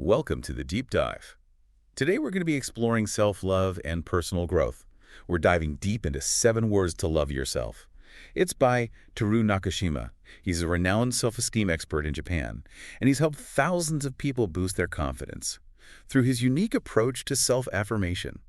Welcome to the Deep Dive. Today we're going to be exploring self-love and personal growth. We're diving deep into 7 Words to Love Yourself. It's by Teru Nakashima. He's a renowned self-esteem expert in Japan, and he's helped thousands of people boost their confidence through his unique approach to self-affirmation.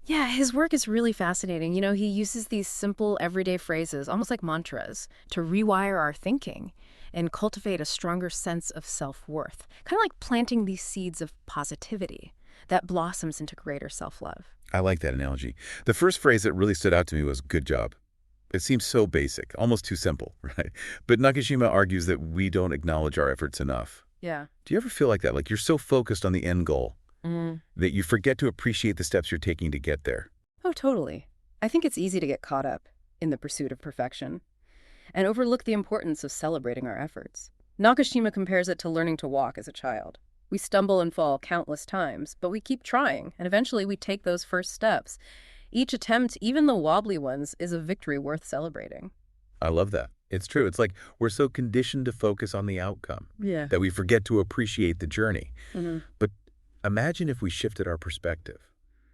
Yeah, his work is really fascinating. He uses these simple, everyday phrases, almost like mantras, to rewire our thinking and cultivate a stronger sense of self-worth. Kind of like planting these seeds of positivity that blossoms into greater self-love. I like that analogy. The first phrase that really stood out to me was "good job." It seems so basic, almost too simple, right? But Nakashima argues that we don't acknowledge our efforts enough. Yeah. Do you ever feel like that? Like you're so focused on the end goal that you forget to appreciate the steps you're taking to get there? Oh, totally. I think it's easy to get caught up in the pursuit of perfection and overlook the importance of celebrating our efforts. Nakashima compares it to learning to walk as a child. We stumble and fall countless times, but we keep trying, and eventually we take those first steps. Each attempt, even the wobbly ones, is a victory worth celebrating. I love that. It's true. It's like we're so conditioned to focus on the outcome Yeah. that we forget to appreciate the journey. hmm But imagine if we shifted our perspective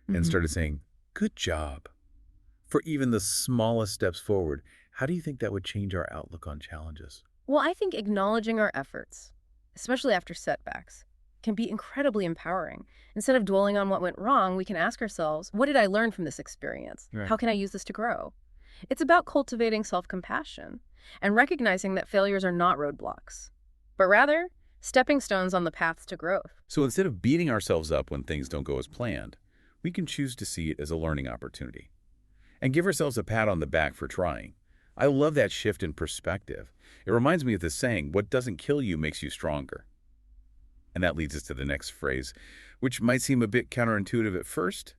and started saying, "good job," for even the smallest steps forward. How do you think that would change our outlook on challenges? Well, I think acknowledging our efforts, especially after setbacks, can be incredibly empowering. Instead of dwelling on what went wrong, we can ask ourselves, what did I learn from this experience? Right. How can I use this to grow? It's about cultivating self-compassion and recognizing that failures are not roadblocks, but rather stepping stones on the path to growth. So instead of beating ourselves up when things don't go as planned, we can choose to see it as a learning opportunity and give ourselves a pat on the back for trying. I love that shift in perspective. It reminds me of the saying, "what doesn't kill you makes you stronger." And that leads us to the next phrase, which might seem a bit counterintuitive at first.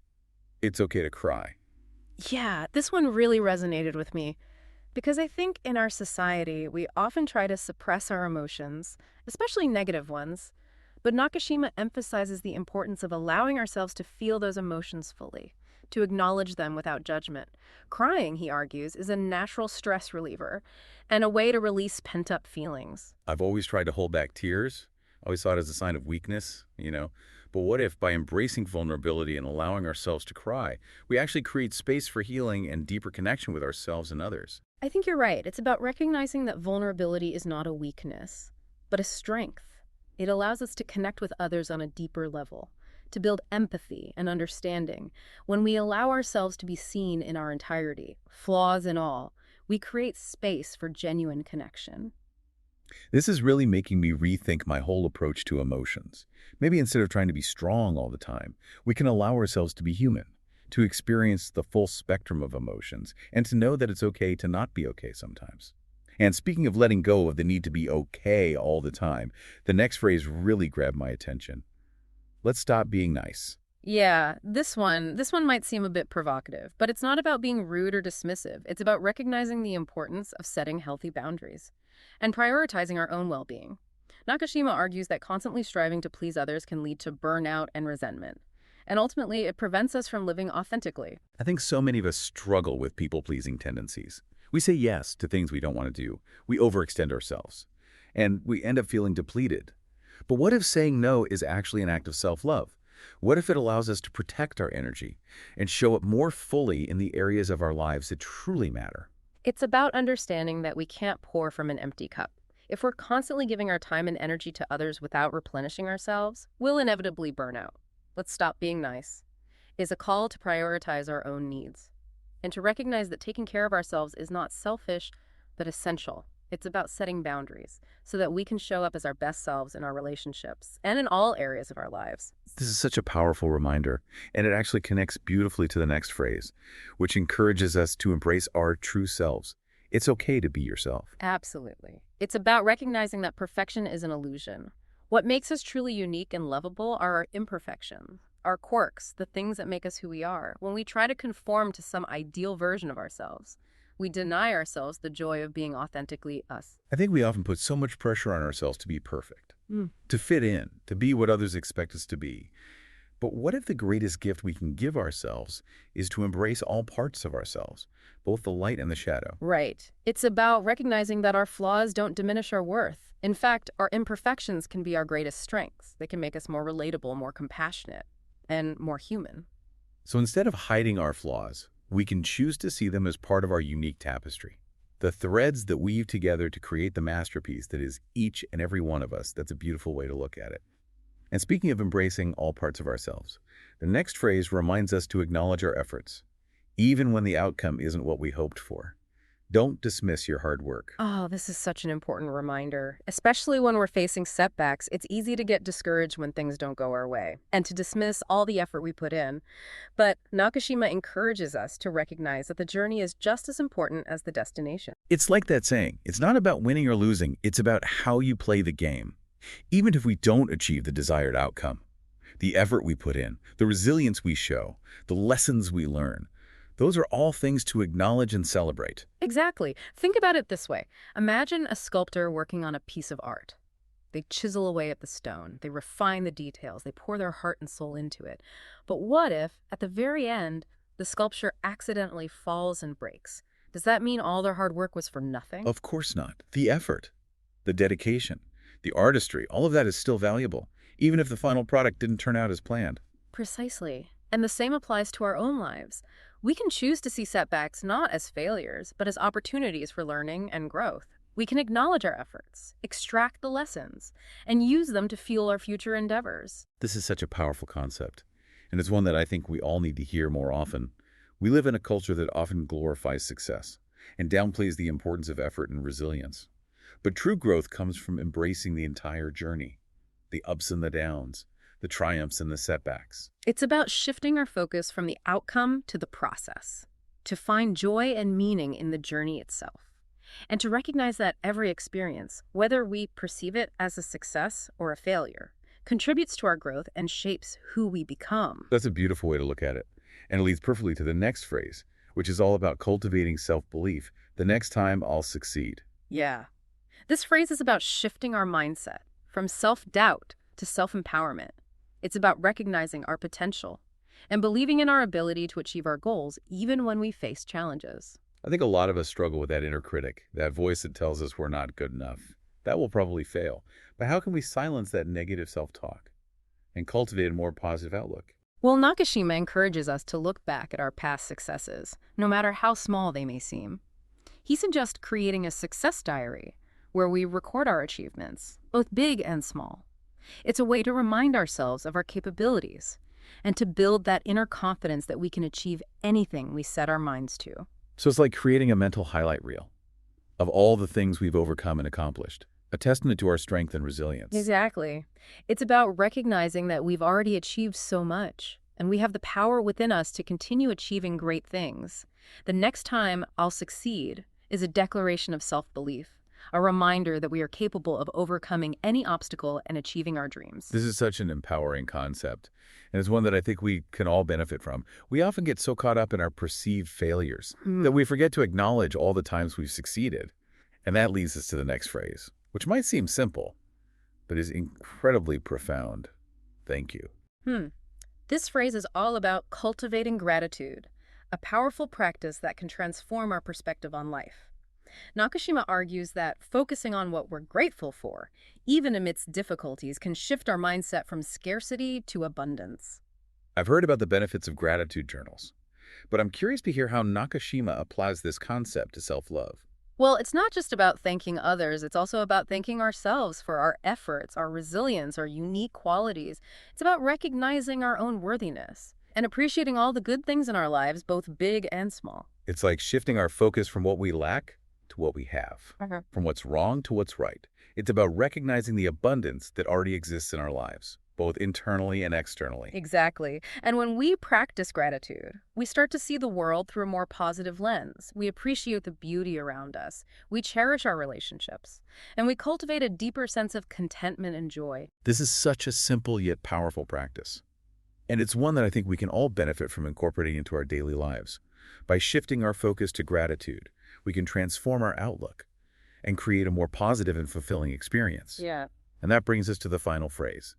It's okay to cry. Yeah, this one really resonated with me because I think in our society, we often try to suppress our emotions, especially negative ones. But Nakashima emphasizes the importance of allowing ourselves to feel those emotions fully, to acknowledge them without judgment. Crying, he argues, is a natural stress reliever and a way to release pent-up feelings. I've always tried to hold back tears. I always saw it as a sign of weakness. But what if by embracing vulnerability and allowing ourselves to cry, we actually create space for healing and deeper connection with ourselves and others? I think you're right. It's about recognizing that vulnerability is not a weakness, but a strength. It allows us to connect with others on a deeper level, to build empathy and understanding. When we allow ourselves to be seen in our entirety, flaws and all, we create space for genuine connection. This is really making me rethink my whole approach to emotions. Maybe instead of trying to be strong all the time, we can allow ourselves to be human, to experience the full spectrum of emotions, and to know that it's okay to not be okay sometimes. And speaking of letting go of the need to be okay all the time, the next phrase really grabbed my attention. Let's stop being nice. Yeah, this one might seem a bit provocative, but it's not about being rude or dismissive. It's about recognizing the importance of setting healthy boundaries and prioritizing our own well-being. Nakashima argues that constantly striving to please others can lead to burnout and resentment, and ultimately it prevents us from living authentically. I think so many of us struggle with people-pleasing tendencies. We say yes to things we don't want to do. We overextend ourselves, and we end up feeling depleted. But what if saying no is actually an act of self-love? What if it allows us to protect our energy and show up more fully in the areas of our lives that truly matter? It's about understanding that we can't pour from an empty cup. If we're constantly giving our time and energy to others without replenishing ourselves, we'll inevitably burn out. Let's stop being nice is a call to prioritize our own needs and to recognize that taking care of ourselves is not selfish, but essential. It's about setting boundaries so that we can show up as our best selves in our relationships and in all areas of our lives. This is such a powerful reminder, and it actually connects beautifully to the next phrase, which encourages us to embrace our true selves. It's okay to be yourself. Absolutely. It's about recognizing that perfection is an illusion. What makes us truly unique and lovable are our imperfections, our quirks, the things that make us who we are. When we try to conform to some ideal version of ourselves, we deny ourselves the joy of being authentically us. I think we often put so much pressure on ourselves to be perfect, Mm. to fit in, to be what others expect us to be. But what if the greatest gift we can give ourselves is to embrace all parts of ourselves, both the light and the shadow? Right. It's about recognizing that our flaws don't diminish our worth. In fact, our imperfections can be our greatest strengths. They can make us more relatable, more compassionate, and more human. So instead of hiding our flaws, we can choose to see them as part of our unique tapestry. The threads that weave together to create the masterpiece that is each and every one of us. That's a beautiful way to look at it. And speaking of embracing all parts of ourselves, the next phrase reminds us to acknowledge our efforts, even when the outcome isn't what we hoped for. Don't dismiss your hard work. Oh, this is such an important reminder. Especially when we're facing setbacks, it's easy to get discouraged when things don't go our way and to dismiss all the effort we put in. But Nakashima encourages us to recognize that the journey is just as important as the destination. It's like that saying, it's not about winning or losing, it's about how you play the game. Even if we don't achieve the desired outcome, the effort we put in, the resilience we show, the lessons we learn, those are all things to acknowledge and celebrate. Exactly. Think about it this way. Imagine a sculptor working on a piece of art. They chisel away at the stone, they refine the details, they pour their heart and soul into it. But what if, at the very end, the sculpture accidentally falls and breaks? Does that mean all their hard work was for nothing? Of course not. The effort, the dedication, the artistry, all of that is still valuable, even if the final product didn't turn out as planned. Precisely. And the same applies to our own lives. We can choose to see setbacks not as failures, but as opportunities for learning and growth. We can acknowledge our efforts, extract the lessons, and use them to fuel our future endeavors. This is such a powerful concept, and it's one that I think we all need to hear more often. We live in a culture that often glorifies success and downplays the importance of effort and resilience. But true growth comes from embracing the entire journey, the ups and the downs, the triumphs and the setbacks. It's about shifting our focus from the outcome to the process, to find joy and meaning in the journey itself, and to recognize that every experience, whether we perceive it as a success or a failure, contributes to our growth and shapes who we become. That's a beautiful way to look at it, and it leads perfectly to the next phrase, which is all about cultivating self-belief. The next time I'll succeed. Yeah. This phrase is about shifting our mindset from self-doubt to self-empowerment. It's about recognizing our potential and believing in our ability to achieve our goals even when we face challenges. I think a lot of us struggle with that inner critic, that voice that tells us we're not good enough. That will probably fail. But how can we silence that negative self-talk and cultivate a more positive outlook? Well, Nakashima encourages us to look back at our past successes, no matter how small they may seem. He suggests creating a success diary where we record our achievements, both big and small. It's a way to remind ourselves of our capabilities and to build that inner confidence that we can achieve anything we set our minds to. So it's like creating a mental highlight reel of all the things we've overcome and accomplished, a testament to our strength and resilience. Exactly. It's about recognizing that we've already achieved so much, and we have the power within us to continue achieving great things. The next time I'll succeed is a declaration of self-belief, a reminder that we are capable of overcoming any obstacle and achieving our dreams. This is such an empowering concept, and it's one that I think we can all benefit from. We often get so caught up in our perceived failures that we forget to acknowledge all the times we've succeeded. And that leads us to the next phrase, which might seem simple, but is incredibly profound. Thank you. This phrase is all about cultivating gratitude, a powerful practice that can transform our perspective on life. Nakashima argues that focusing on what we're grateful for, even amidst difficulties, can shift our mindset from scarcity to abundance. I've heard about the benefits of gratitude journals, but I'm curious to hear how Nakashima applies this concept to self-love. Well, it's not just about thanking others, it's also about thanking ourselves for our efforts, our resilience, our unique qualities. It's about recognizing our own worthiness and appreciating all the good things in our lives, both big and small. It's like shifting our focus from what we lack to what we have, from what's wrong to what's right. It's about recognizing the abundance that already exists in our lives, both internally and externally. Exactly. And when we practice gratitude, we start to see the world through a more positive lens. We appreciate the beauty around us. We cherish our relationships. And we cultivate a deeper sense of contentment and joy. This is such a simple yet powerful practice. And it's one that I think we can all benefit from incorporating into our daily lives. By shifting our focus to gratitude, we can transform our outlook and create a more positive and fulfilling experience. Yeah. And that brings us to the final phrase,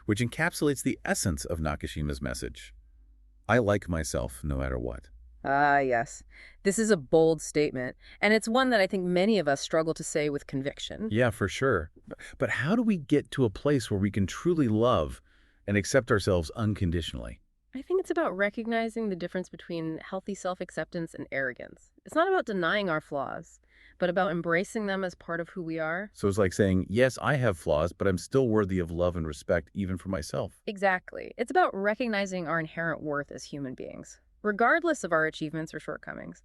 which encapsulates the essence of Nakashima's message. I like myself no matter what. Ah, yes. This is a bold statement, and it's one that I think many of us struggle to say with conviction. Yeah, for sure. But how do we get to a place where we can truly love and accept ourselves unconditionally? I think it's about recognizing the difference between healthy self-acceptance and arrogance. It's not about denying our flaws, but about embracing them as part of who we are. So it's like saying, yes, I have flaws, but I'm still worthy of love and respect even for myself. Exactly. It's about recognizing our inherent worth as human beings, regardless of our achievements or shortcomings.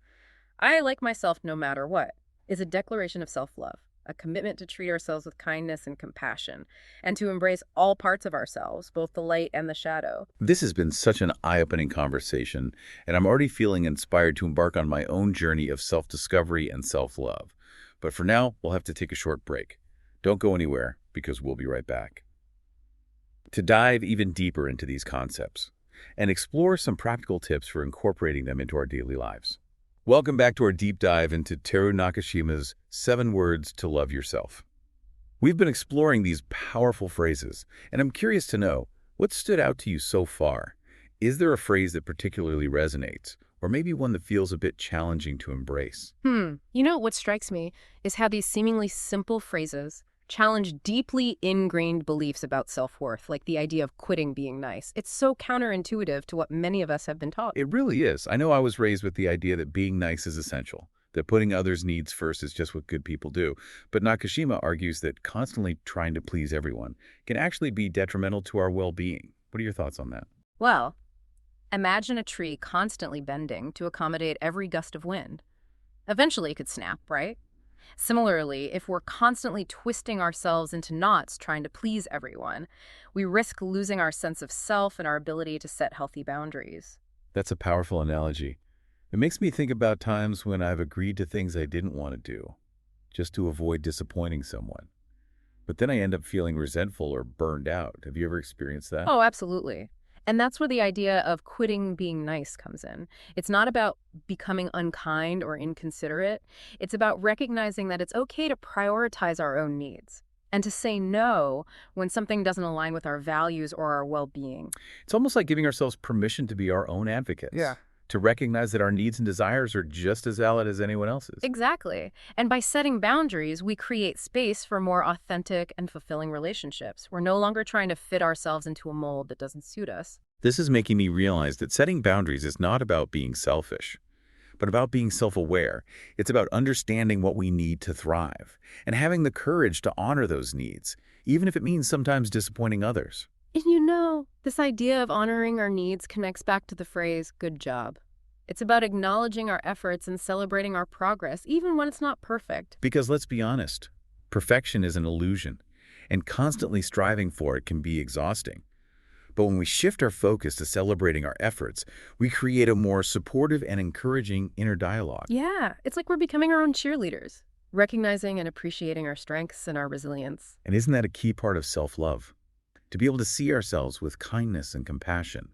I like myself no matter what is a declaration of self-love, a commitment to treat ourselves with kindness and compassion, and to embrace all parts of ourselves, both the light and the shadow. This has been such an eye-opening conversation, and I'm already feeling inspired to embark on my own journey of self-discovery and self-love. But for now, we'll have to take a short break. Don't go anywhere, because we'll be right back. To dive even deeper into these concepts and explore some practical tips for incorporating them into our daily lives. Welcome back to our deep dive into Teru Nakashima's 7 Words to Love Yourself. We've been exploring these powerful phrases, and I'm curious to know, what stood out to you so far? Is there a phrase that particularly resonates, or maybe one that feels a bit challenging to embrace? You know, what strikes me is how these seemingly simple phrases challenge deeply ingrained beliefs about self-worth, like the idea of quitting being nice. It's so counterintuitive to what many of us have been taught. It really is. I know I was raised with the idea that being nice is essential, that putting others' needs first is just what good people do. But Nakashima argues that constantly trying to please everyone can actually be detrimental to our well-being. What are your thoughts on that? Well, imagine a tree constantly bending to accommodate every gust of wind. Eventually it could snap, right? Similarly, if we're constantly twisting ourselves into knots trying to please everyone, we risk losing our sense of self and our ability to set healthy boundaries. That's a powerful analogy. It makes me think about times when I've agreed to things I didn't want to do, just to avoid disappointing someone. But then I end up feeling resentful or burned out. Have you ever experienced that? Oh, absolutely. And that's where the idea of quitting being nice comes in. It's not about becoming unkind or inconsiderate. It's about recognizing that it's okay to prioritize our own needs and to say no when something doesn't align with our values or our well-being. It's almost like giving ourselves permission to be our own advocates, Yeah. to recognize that our needs and desires are just as valid as anyone else's. Exactly. And by setting boundaries, we create space for more authentic and fulfilling relationships. We're no longer trying to fit ourselves into a mold that doesn't suit us. This is making me realize that setting boundaries is not about being selfish, but about being self-aware. It's about understanding what we need to thrive and having the courage to honor those needs, even if it means sometimes disappointing others. And you know, this idea of honoring our needs connects back to the phrase, good job. It's about acknowledging our efforts and celebrating our progress, even when it's not perfect. Because let's be honest, perfection is an illusion, and constantly striving for it can be exhausting. But when we shift our focus to celebrating our efforts, we create a more supportive and encouraging inner dialogue. Yeah, it's like we're becoming our own cheerleaders, recognizing and appreciating our strengths and our resilience. And isn't that a key part of self-love? To be able to see ourselves with kindness and compassion,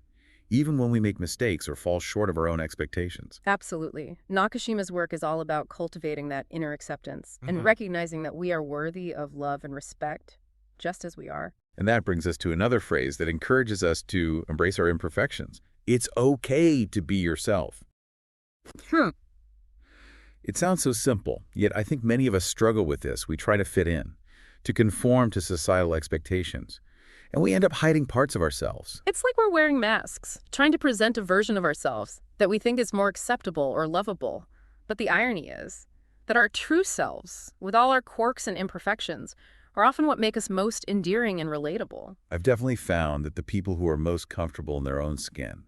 even when we make mistakes or fall short of our own expectations. Absolutely. Nakashima's work is all about cultivating that inner acceptance and recognizing that we are worthy of love and respect, just as we are. And that brings us to another phrase that encourages us to embrace our imperfections. It's okay to be yourself. Hmm. It sounds so simple, yet I think many of us struggle with this. We try to fit in, to conform to societal expectations, and we end up hiding parts of ourselves. It's like we're wearing masks, trying to present a version of ourselves that we think is more acceptable or lovable. But the irony is that our true selves, with all our quirks and imperfections, are often what make us most endearing and relatable. I've definitely found that the people who are most comfortable in their own skin,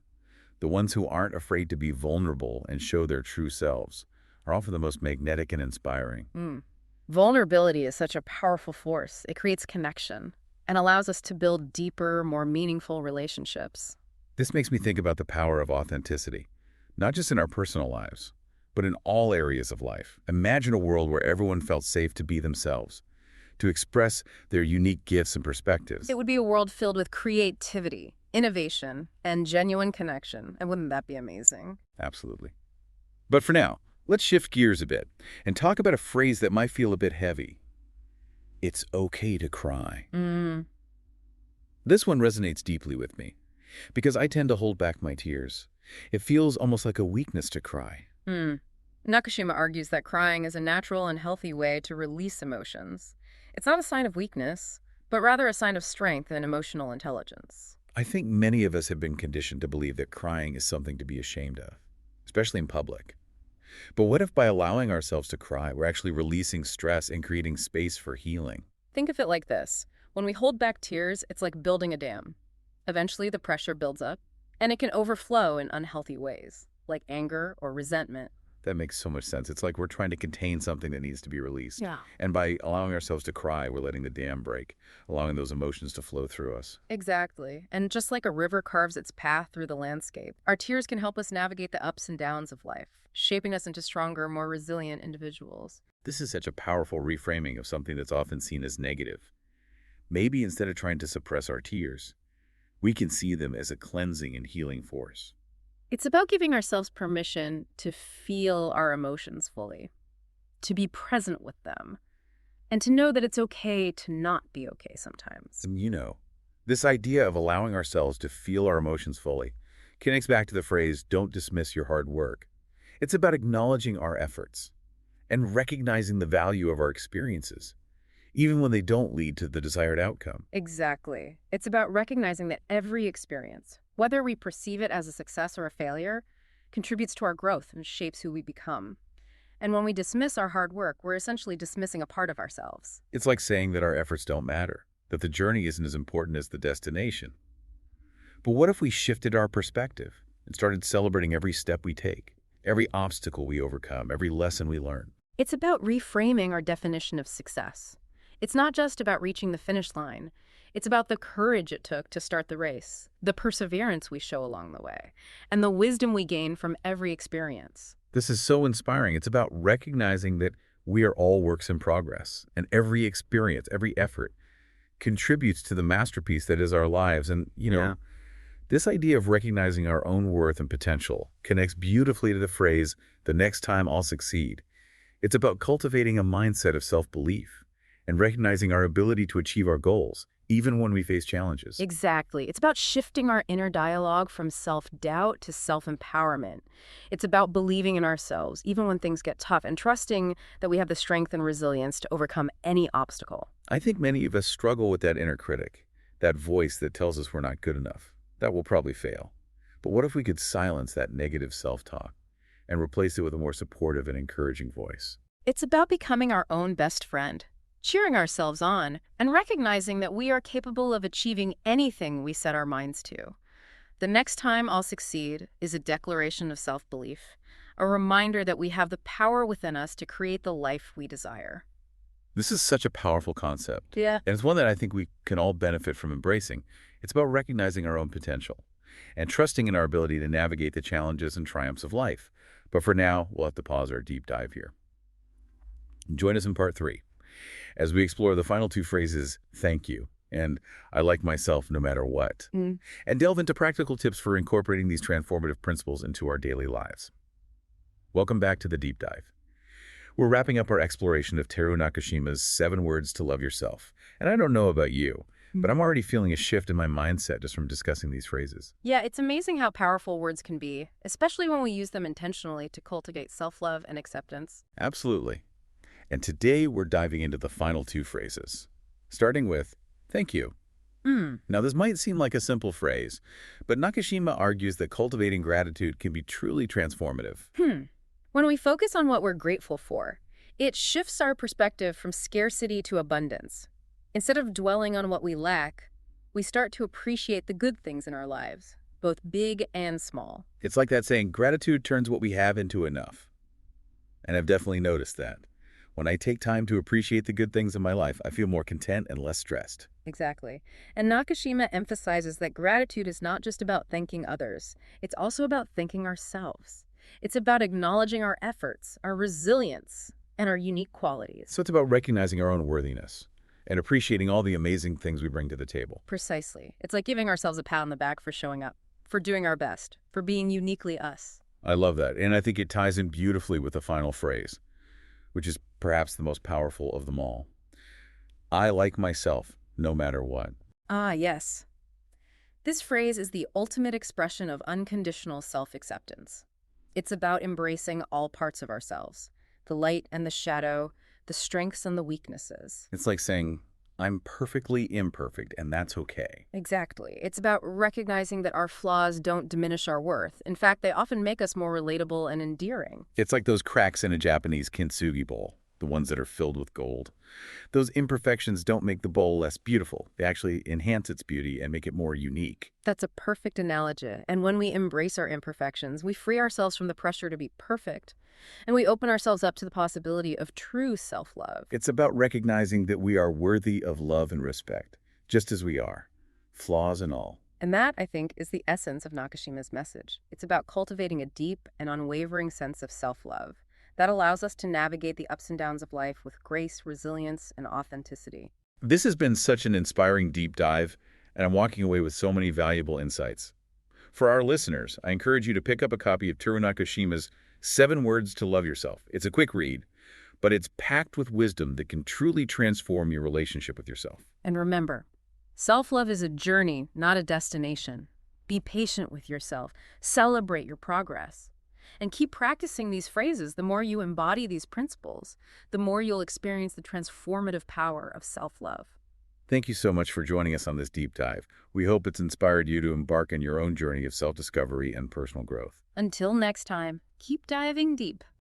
the ones who aren't afraid to be vulnerable and show their true selves, are often the most magnetic and inspiring. Vulnerability is such a powerful force. It creates connection and allows us to build deeper, more meaningful relationships. This makes me think about the power of authenticity, not just in our personal lives, but in all areas of life. Imagine a world where everyone felt safe to be themselves, to express their unique gifts and perspectives. It would be a world filled with creativity, innovation, and genuine connection. And wouldn't that be amazing? Absolutely. But for now, let's shift gears a bit and talk about a phrase that might feel a bit heavy. It's okay to cry. This one resonates deeply with me because I tend to hold back my tears, It feels almost like a weakness to cry. Hmm. Nakashima argues that crying is a natural and healthy way to release emotions. It's not a sign of weakness, but rather a sign of strength and emotional intelligence. I think many of us have been conditioned to believe that crying is something to be ashamed of, especially in public. But what if by allowing ourselves to cry, we're actually releasing stress and creating space for healing? Think of it like this. When we hold back tears, it's like building a dam. Eventually, the pressure builds up, and it can overflow in unhealthy ways, like anger or resentment. That makes so much sense. It's like we're trying to contain something that needs to be released. Yeah. And by allowing ourselves to cry, we're letting the dam break, allowing those emotions to flow through us. Exactly. And just like a river carves its path through the landscape, our tears can help us navigate the ups and downs of life, shaping us into stronger, more resilient individuals. This is such a powerful reframing of something that's often seen as negative. Maybe instead of trying to suppress our tears, we can see them as a cleansing and healing force. It's about giving ourselves permission to feel our emotions fully, to be present with them, and to know that it's okay to not be okay sometimes. And this idea of allowing ourselves to feel our emotions fully connects back to the phrase, don't dismiss your hard work. It's about acknowledging our efforts and recognizing the value of our experiences, even when they don't lead to the desired outcome. Exactly. It's about recognizing that every experience, whether we perceive it as a success or a failure, contributes to our growth and shapes who we become. And when we dismiss our hard work, we're essentially dismissing a part of ourselves. It's like saying that our efforts don't matter, that the journey isn't as important as the destination. But what if we shifted our perspective and started celebrating every step we take, every obstacle we overcome, every lesson we learn? It's about reframing our definition of success. It's not just about reaching the finish line. It's about the courage it took to start the race, the perseverance we show along the way, and the wisdom we gain from every experience. This is so inspiring. It's about recognizing that we are all works in progress, and every experience, every effort contributes to the masterpiece that is our lives. And, this idea of recognizing our own worth and potential connects beautifully to the phrase, the next time I'll succeed. It's about cultivating a mindset of self-belief and recognizing our ability to achieve our goals, even when we face challenges. Exactly. It's about shifting our inner dialogue from self-doubt to self-empowerment. It's about believing in ourselves, even when things get tough, and trusting that we have the strength and resilience to overcome any obstacle. I think many of us struggle with that inner critic, that voice that tells us we're not good enough, that we'll probably fail. But what if we could silence that negative self-talk and replace it with a more supportive and encouraging voice? It's about becoming our own best friend, cheering ourselves on, and recognizing that we are capable of achieving anything we set our minds to. The next time I'll succeed is a declaration of self-belief, a reminder that we have the power within us to create the life we desire. This is such a powerful concept. Yeah. And it's one that I think we can all benefit from embracing. It's about recognizing our own potential and trusting in our ability to navigate the challenges and triumphs of life. But for now, we'll have to pause our deep dive here. Join us in part 3, as we explore the final 2 phrases, thank you, and I like myself no matter what, and delve into practical tips for incorporating these transformative principles into our daily lives. Welcome back to the deep dive. We're wrapping up our exploration of Teru Nakashima's 7 words to love yourself. And I don't know about you, but I'm already feeling a shift in my mindset just from discussing these phrases. Yeah, it's amazing how powerful words can be, especially when we use them intentionally to cultivate self-love and acceptance. Absolutely. And today we're diving into the final 2 phrases, starting with, thank you. Now, this might seem like a simple phrase, but Nakashima argues that cultivating gratitude can be truly transformative. When we focus on what we're grateful for, it shifts our perspective from scarcity to abundance. Instead of dwelling on what we lack, we start to appreciate the good things in our lives, both big and small. It's like that saying, gratitude turns what we have into enough. And I've definitely noticed that. When I take time to appreciate the good things in my life, I feel more content and less stressed. Exactly. And Nakashima emphasizes that gratitude is not just about thanking others. It's also about thanking ourselves. It's about acknowledging our efforts, our resilience, and our unique qualities. So it's about recognizing our own worthiness and appreciating all the amazing things we bring to the table. Precisely. It's like giving ourselves a pat on the back for showing up, for doing our best, for being uniquely us. I love that. And I think it ties in beautifully with the final phrase, which is perhaps the most powerful of them all. I like myself, no matter what. Ah, yes. This phrase is the ultimate expression of unconditional self-acceptance. It's about embracing all parts of ourselves, the light and the shadow, the strengths and the weaknesses. It's like saying, I'm perfectly imperfect, and that's okay. Exactly. It's about recognizing that our flaws don't diminish our worth. In fact, they often make us more relatable and endearing. It's like those cracks in a Japanese kintsugi bowl, the ones that are filled with gold. Those imperfections don't make the bowl less beautiful. They actually enhance its beauty and make it more unique. That's a perfect analogy. And when we embrace our imperfections, we free ourselves from the pressure to be perfect, and we open ourselves up to the possibility of true self-love. It's about recognizing that we are worthy of love and respect, just as we are, flaws and all. And that, I think, is the essence of Nakashima's message. It's about cultivating a deep and unwavering sense of self-love that allows us to navigate the ups and downs of life with grace, resilience, and authenticity. This has been such an inspiring deep dive, and I'm walking away with so many valuable insights. For our listeners, I encourage you to pick up a copy of Teru Nakashima's 7 Words to Love Yourself. It's a quick read, but it's packed with wisdom that can truly transform your relationship with yourself. And remember, self-love is a journey, not a destination. Be patient with yourself. Celebrate your progress. And keep practicing these phrases. The more you embody these principles, the more you'll experience the transformative power of self-love. Thank you so much for joining us on this deep dive. We hope it's inspired you to embark on your own journey of self-discovery and personal growth. Until next time, keep diving deep.